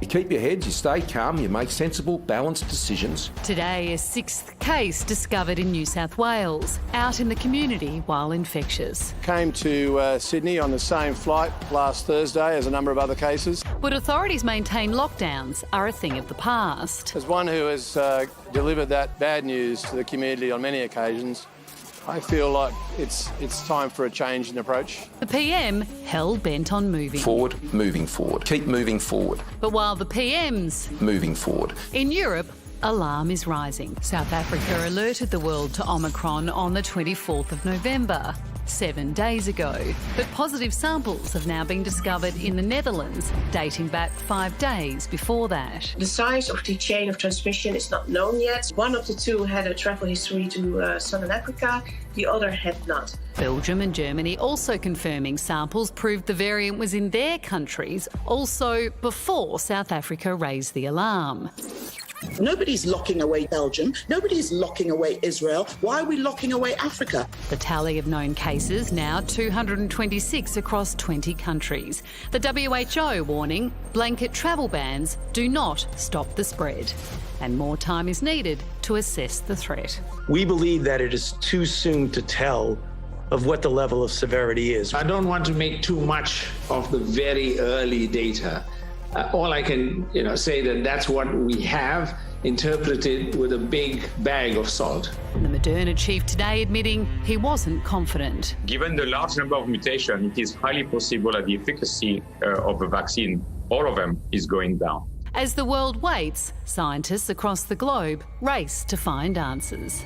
You keep your heads, you stay calm, you make sensible, balanced decisions. Today, a sixth case discovered in New South Wales, out in the community while infectious. Came to Sydney on the same flight last Thursday as a number of other cases. But authorities maintain lockdowns are a thing of the past. As one who has delivered that bad news to the community on many occasions, I feel like it's time for a change in approach. The PM hell-bent on moving Forward. Keep moving forward. But while the PM's Moving forward. in Europe, alarm is rising. South Africa alerted the world to Omicron on the 24th of November, 7 days ago. But positive samples have now been discovered in the Netherlands, dating back 5 days before that. The size of the chain of transmission is not known yet. One of the two had a travel history to Southern Africa, the other had not. Belgium and Germany also confirming samples proved the variant was in their countries, also before South Africa raised the alarm. Nobody's locking away Belgium. Nobody's locking away Israel. Why are we locking away Africa? The tally of known cases now 226 across 20 countries. The WHO warning blanket travel bans do not stop the spread. And more time is needed to assess the threat. We believe that it is too soon to tell of what the level of severity is. I don't want to make too much of the very early data. All I can say that's what we have, interpreted with a big bag of salt. The Moderna chief today admitting he wasn't confident. Given the large number of mutations, it is highly possible that the efficacy of the vaccine, all of them, is going down. As the world waits, scientists across the globe race to find answers.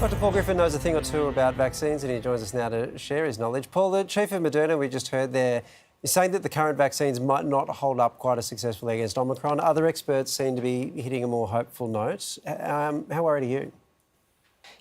Dr. Paul Griffin knows a thing or two about vaccines and he joins us now to share his knowledge. Paul, the chief of Moderna we just heard there is saying that the current vaccines might not hold up quite as successfully against Omicron. Other experts seem to be hitting a more hopeful note. How worried are you?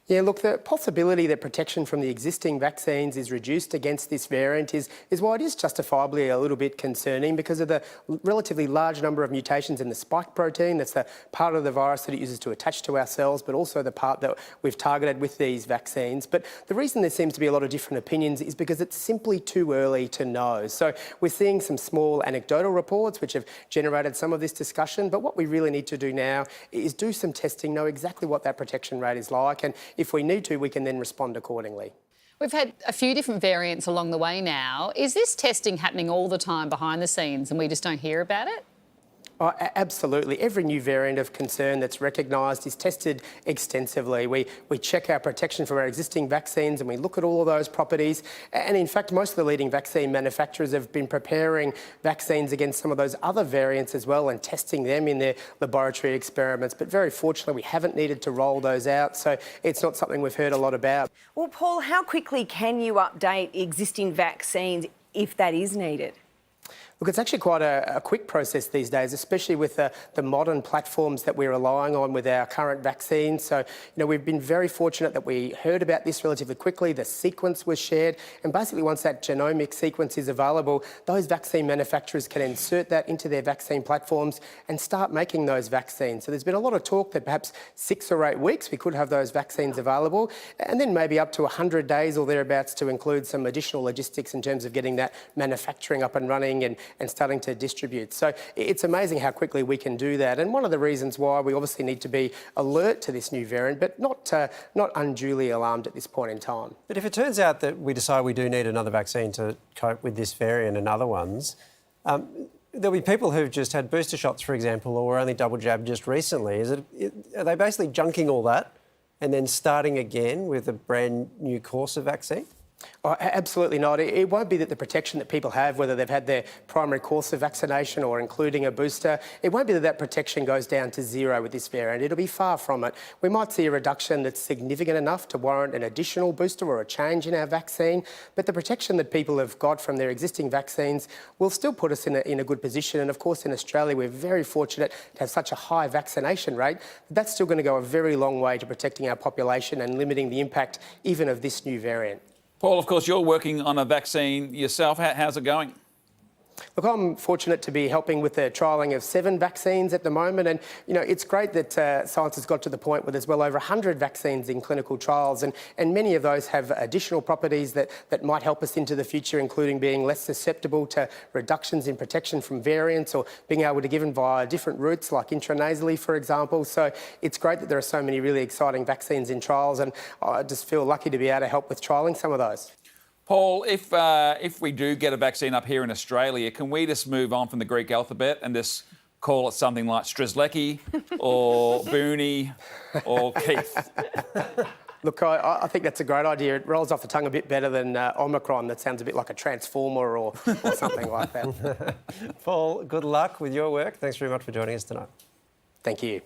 Yeah, look, the possibility that protection from the existing vaccines is reduced against this variant is why it is justifiably a little bit concerning because of the relatively large number of mutations in the spike protein. That's the part of the virus that it uses to attach to our cells, but also the part that we've targeted with these vaccines. But the reason there seems to be a lot of different opinions is because it's simply too early to know. So we're seeing some small anecdotal reports which have generated some of this discussion, but what we really need to do now is do some testing, know exactly what that protection rate is like, and if we need to, we can then respond accordingly. We've had a few different variants along the way now. Is this testing happening all the time behind the scenes and we just don't hear about it? Oh, absolutely. Every new variant of concern that's recognised is tested extensively. We check our protection from our existing vaccines and we look at all of those properties. And in fact, most of the leading vaccine manufacturers have been preparing vaccines against some of those other variants as well and testing them in their laboratory experiments. But very fortunately, we haven't needed to roll those out. So it's not something we've heard a lot about. Well, Paul, how quickly can you update existing vaccines if that is needed? Look, it's actually quite a quick process these days, especially with the modern platforms that we're relying on with our current vaccines. So, we've been very fortunate that we heard about this relatively quickly. The sequence was shared. And basically, once that genomic sequence is available, those vaccine manufacturers can insert that into their vaccine platforms and start making those vaccines. So there's been a lot of talk that perhaps 6 or 8 weeks we could have those vaccines available, and then maybe up to 100 days or thereabouts to include some additional logistics in terms of getting that manufacturing up and running and starting to distribute. So it's amazing how quickly we can do that. And one of the reasons why we obviously need to be alert to this new variant, but not unduly alarmed at this point in time. But if it turns out that we decide we do need another vaccine to cope with this variant and other ones, there'll be people who've just had booster shots, for example, or only double jabbed just recently. Are they basically junking all that and then starting again with a brand new course of vaccine? Oh, absolutely not. It won't be that the protection that people have, whether they've had their primary course of vaccination or including a booster, it won't be that that protection goes down to zero with this variant. It'll be far from it. We might see a reduction that's significant enough to warrant an additional booster or a change in our vaccine, but the protection that people have got from their existing vaccines will still put us in a good position. And of course, in Australia, we're very fortunate to have such a high vaccination rate. That's still going to go a very long way to protecting our population and limiting the impact even of this new variant. Paul, of course, you're working on a vaccine yourself. How's it going? Look, I'm fortunate to be helping with the trialling of 7 vaccines at the moment, and it's great that science has got to the point where there's well over 100 vaccines in clinical trials, and many of those have additional properties that might help us into the future, including being less susceptible to reductions in protection from variants or being able to be given via different routes like intranasally, for example. So it's great that there are so many really exciting vaccines in trials, and I just feel lucky to be able to help with trialling some of those. Paul, if we do get a vaccine up here in Australia, can we just move on from the Greek alphabet and just call it something like Strzelecki or Booney or Keith? Look, I think that's a great idea. It rolls off the tongue a bit better than Omicron. That sounds a bit like a transformer or something like that. Paul, good luck with your work. Thanks very much for joining us tonight. Thank you.